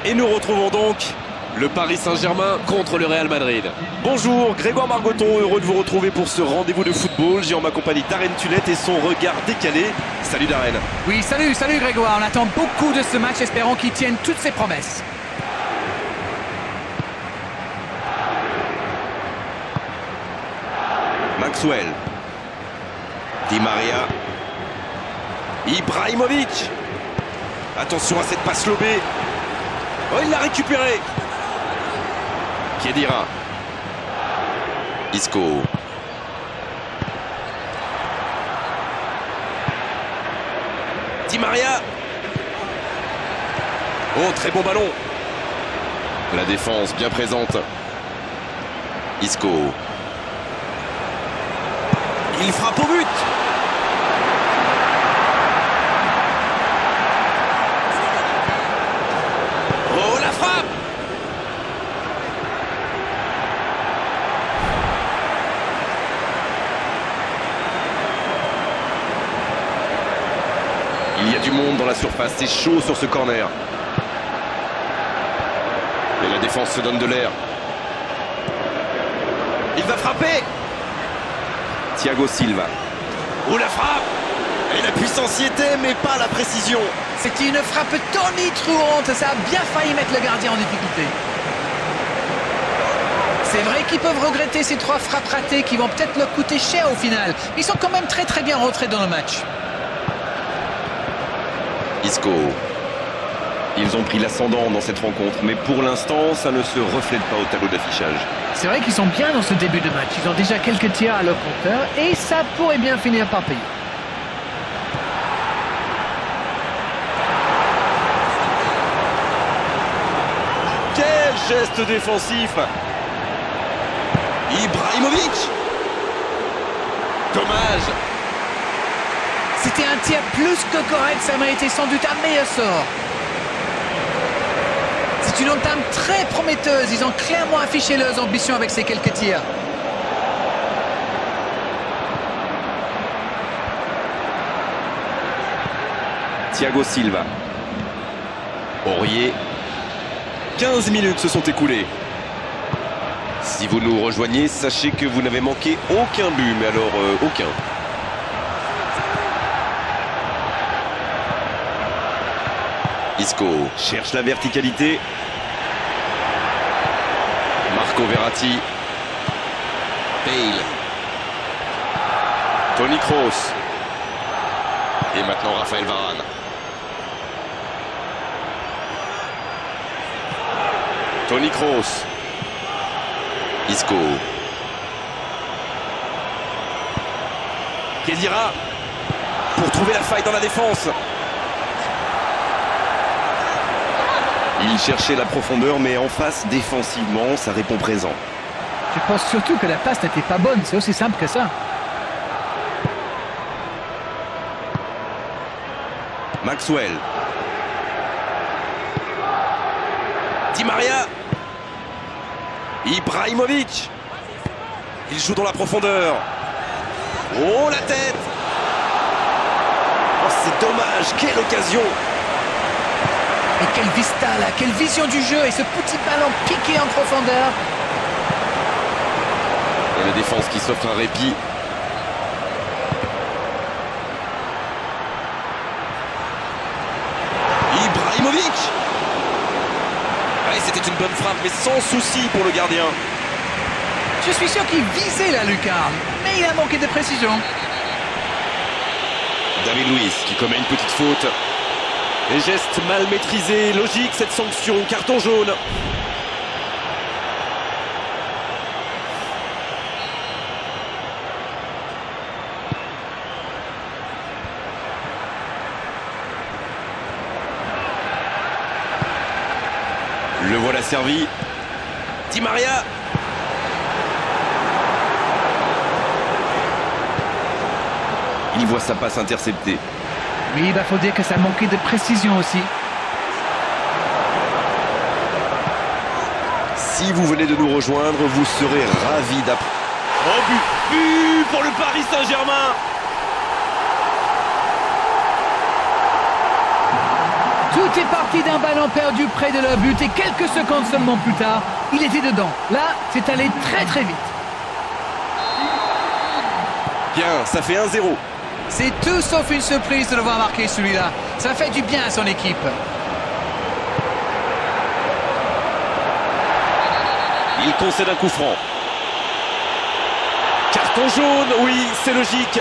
Et nous retrouvons donc le Paris Saint-Germain contre le Real Madrid. Bonjour, Grégoire Margoton, heureux de vous retrouver pour ce rendez-vous de football. J'ai en ma compagnie Darren Tulette et son regard décalé. Salut Darren. Oui, salut Grégoire. On attend beaucoup de ce match, espérons qu'il tienne toutes ses promesses. Maxwell. Di Maria. Ibrahimovic. Attention à cette passe lobée. Oh, il l'a récupéré. Khedira. Isco. Di Maria. Oh, très bon ballon. La défense bien présente. Isco. Il frappe au but. Oh, la frappe. Il y a du monde dans la surface, c'est chaud sur ce corner. Et la défense se donne de l'air. Il va frapper. Thiago Silva. Oh, la frappe. Et la puissance y était, mais pas la précision. C'était une frappe tonitruante, ça a bien failli mettre le gardien en difficulté. C'est vrai qu'ils peuvent regretter ces 3 frappes ratées qui vont peut-être leur coûter cher au final. Ils sont quand même très bien rentrés dans le match. Isco. Ils ont pris l'ascendant dans cette rencontre, mais pour l'instant, ça ne se reflète pas au tableau d'affichage. C'est vrai qu'ils sont bien dans ce début de match. Ils ont déjà quelques tirs à leur compteur et ça pourrait bien finir par payer. Quel geste défensif. Ibrahimovic. Dommage. C'était un tir plus que correct, ça méritait sans doute un meilleur sort. C'est une entame très prometteuse, ils ont clairement affiché leurs ambitions avec ces quelques tirs. Thiago Silva. Aurier. 15 minutes se sont écoulées. Si vous nous rejoignez, sachez que vous n'avez manqué aucun but, mais alors aucun. Isco cherche la verticalité. Marco Verratti. Bale. Toni Kroos. Et maintenant Raphaël Varane. Toni Kroos. Isco. Khedira. Pour trouver la faille dans la défense. Il cherchait la profondeur, mais en face, défensivement, ça répond présent. Je pense surtout que la passe n'était pas bonne, c'est aussi simple que ça. Maxwell. Di Maria. Ibrahimovic. Il joue dans la profondeur. Oh, la tête. Oh, c'est dommage, quelle occasion. Et quelle vista là, quelle vision du jeu et ce petit ballon piqué en profondeur. Et la défense qui s'offre un répit. Ibrahimovic. Ouais, c'était une bonne frappe, mais sans souci pour le gardien. Je suis sûr qu'il visait la lucarne, mais il a manqué de précision. David Luiz qui commet une petite faute. Les gestes mal maîtrisés, logique cette sanction, carton jaune. Le voilà servi. Di Maria. Il voit sa passe interceptée. Oui, il faut dire que ça manquait de précision aussi. Si vous venez de nous rejoindre, vous serez ravis d'apprendre. Oh, but pour le Paris Saint-Germain. Tout est parti d'un ballon perdu près de leur but et quelques secondes seulement plus tard, il était dedans. Là, c'est allé très très vite. Bien, ça fait 1-0. C'est tout sauf une surprise de le voir marquer celui-là. Ça fait du bien à son équipe. Il concède un coup franc. Carton jaune, oui, c'est logique.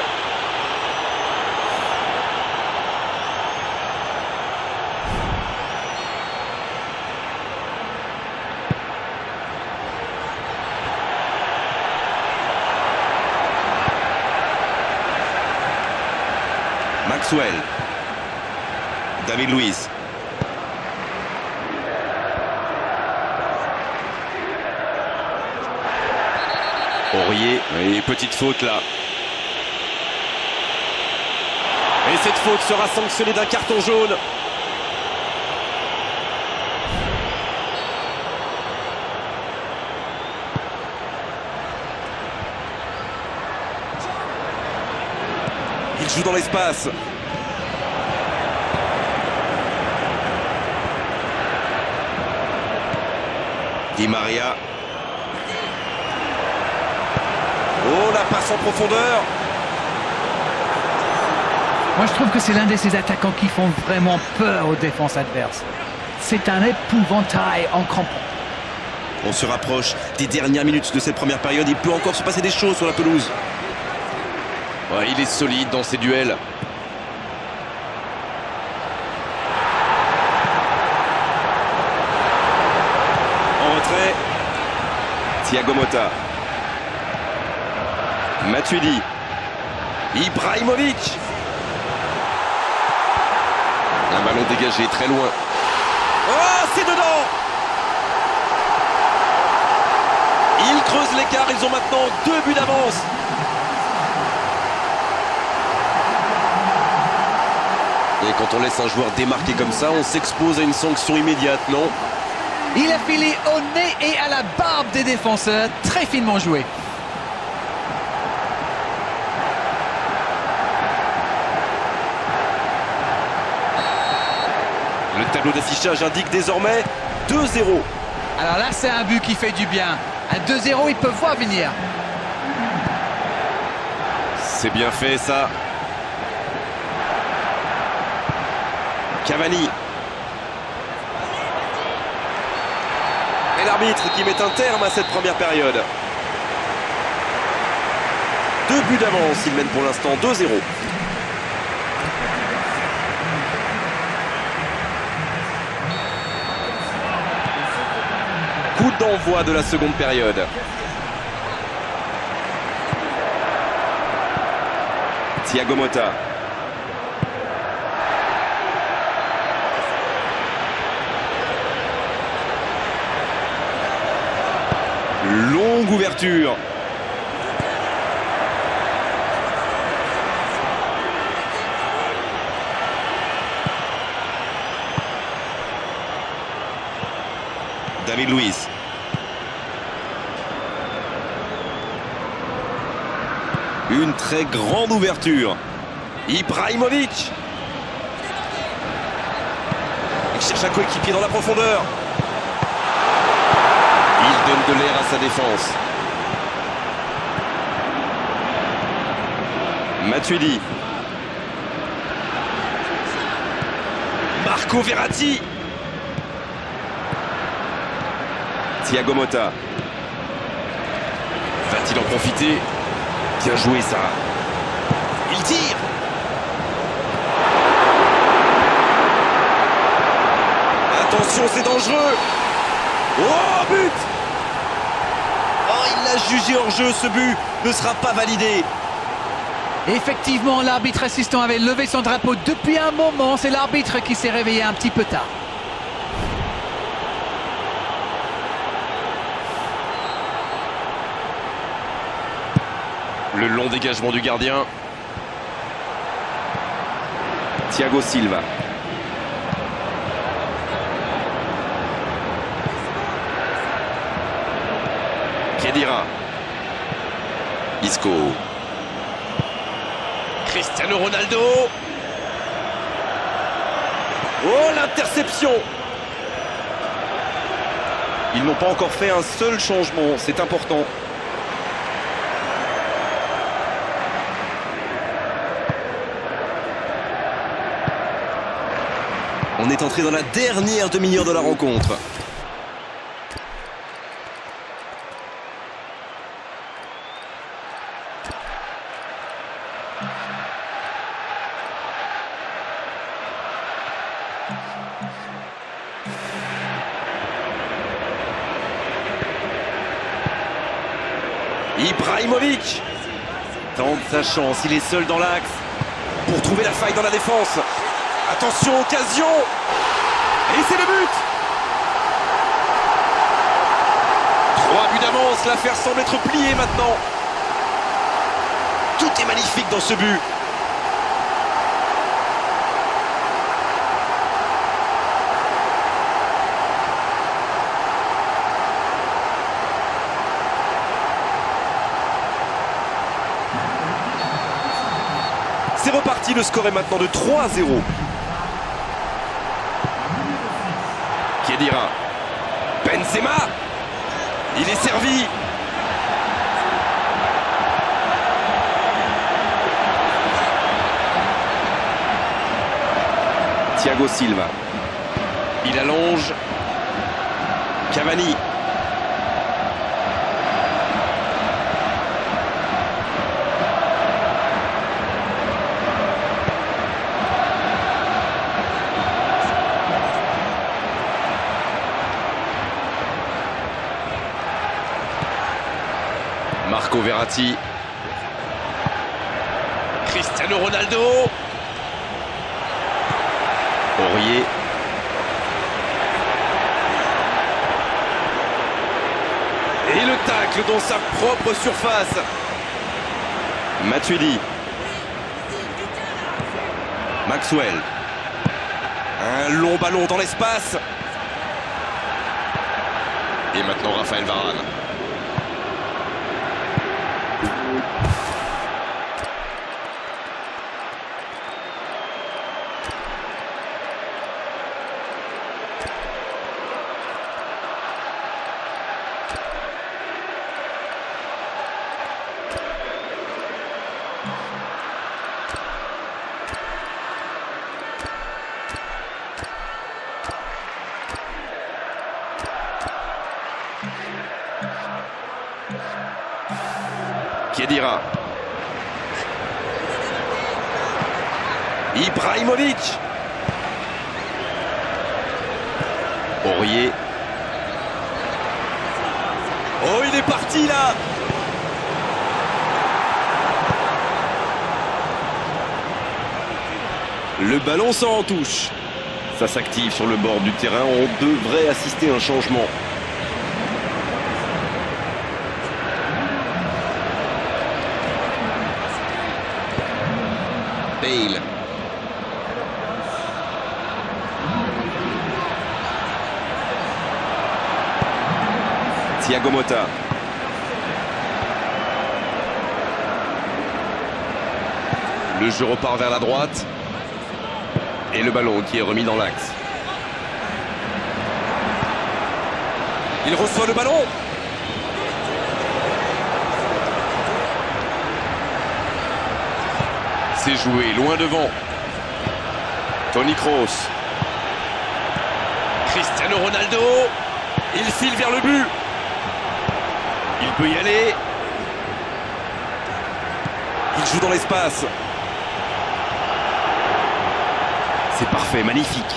Maxwell. David Luiz. Aurier, et petite faute là. Et cette faute sera sanctionnée d'un carton jaune. Il joue dans l'espace. Di Maria. Oh, la passe en profondeur. Moi, je trouve que c'est l'un de ces attaquants qui font vraiment peur aux défenses adverses. C'est un épouvantail en crampon. On se rapproche des dernières minutes de cette première période. Il peut encore se passer des choses sur la pelouse. Ouais, il est solide dans ses duels. En retrait. Thiago Motta. Matuidi. Ibrahimovic. Un ballon dégagé très loin. Oh, c'est dedans. Ils creusent l'écart, ils ont maintenant 2 buts d'avance. Et quand on laisse un joueur démarquer comme ça, on s'expose à une sanction immédiate, non? Il a filé au nez et à la barbe des défenseurs. Très finement joué. Le tableau d'affichage indique désormais 2-0. Alors là, c'est un but qui fait du bien. Un 2-0, ils peuvent voir venir. C'est bien fait, ça. Cavani. Et l'arbitre qui met un terme à cette première période. 2 buts d'avance, il mène pour l'instant 2-0. Coup d'envoi de la seconde période. Thiago Motta. Longue ouverture. David Luiz. Une très grande ouverture. Ibrahimovic. Il cherche un coéquipier dans la profondeur. Il donne de l'air à sa défense. Matuidi. Marco Verratti. Thiago Motta. Va-t-il en profiter? Bien joué, ça. Il tire. Attention, c'est dangereux. Oh, but! Oh, il l'a jugé hors jeu, ce but ne sera pas validé. Effectivement, l'arbitre assistant avait levé son drapeau depuis un moment. C'est l'arbitre qui s'est réveillé un petit peu tard. Le long dégagement du gardien. Thiago Silva. Khedira. Isco. Cristiano Ronaldo. Oh, l'interception! Ils n'ont pas encore fait un seul changement, c'est important. On est entré dans la dernière demi-heure de la rencontre. Ibrahimovic tente sa chance, il est seul dans l'axe pour trouver la faille dans la défense. Attention, occasion! Et c'est le but! 3 buts d'avance, l'affaire semble être pliée maintenant. Tout est magnifique dans ce but. C'est reparti, le score est maintenant de 3-0. Khedira. Benzema. Il est servi. Thiago Silva. Il allonge. Cavani. Marco Verratti. Cristiano Ronaldo. Aurier. Et le tacle dans sa propre surface. Matuidi. Maxwell. Un long ballon dans l'espace. Et maintenant Raphaël Varane. Khedira. Ibrahimovic. Aurier. Oh, il est parti là. Le ballon s'en touche. Ça s'active sur le bord du terrain. On devrait assister à un changement. Bale. Thiago Motta. Le jeu repart vers la droite. Et le ballon qui est remis dans l'axe. Il reçoit le ballon. C'est joué loin devant. Toni Kroos. Cristiano Ronaldo. Il file vers le but. Il peut y aller. Il joue dans l'espace. C'est parfait, magnifique.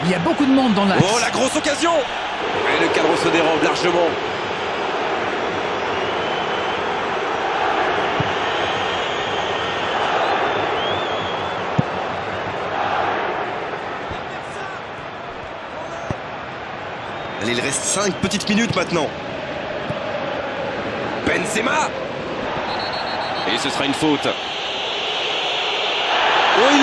Il y a beaucoup de monde dans l'axe. Oh, la grosse occasion! Et le cadre se dérobe largement. Allez, il reste 5 petites minutes maintenant. Benzema! Et ce sera une faute. Oh, il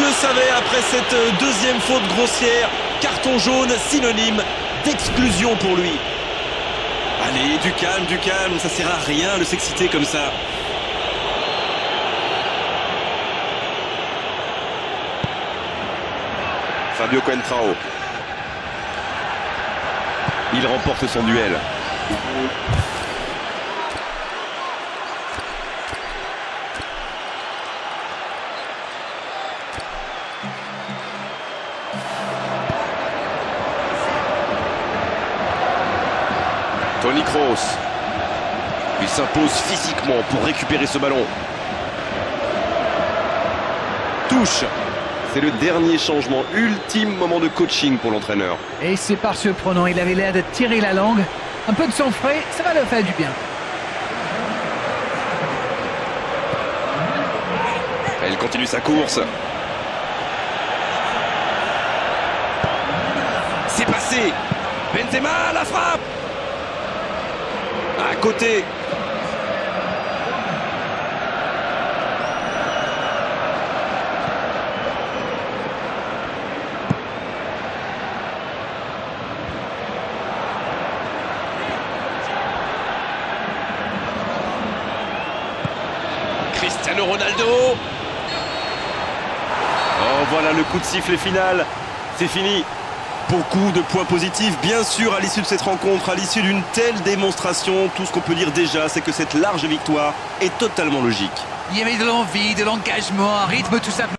le savait après cette deuxième faute grossière. Carton jaune, synonyme d'exclusion pour lui. Allez, du calme, ça sert à rien de s'exciter comme ça. Fabio Coentrao. Il remporte son duel. Toni Kroos. Il s'impose physiquement pour récupérer ce ballon. Touche. C'est le dernier changement, ultime moment de coaching pour l'entraîneur. Et c'est pas surprenant, il avait l'air de tirer la langue. Un peu de sang frais, ça va le faire du bien. Elle continue sa course. C'est passé. Benzema, la frappe. À côté. Cristiano Ronaldo. Oh, voilà le coup de sifflet final. C'est fini. Beaucoup de points positifs, bien sûr, à l'issue de cette rencontre, à l'issue d'une telle démonstration. Tout ce qu'on peut dire déjà, c'est que cette large victoire est totalement logique. Il y avait de l'envie, de l'engagement, un rythme tout simplement.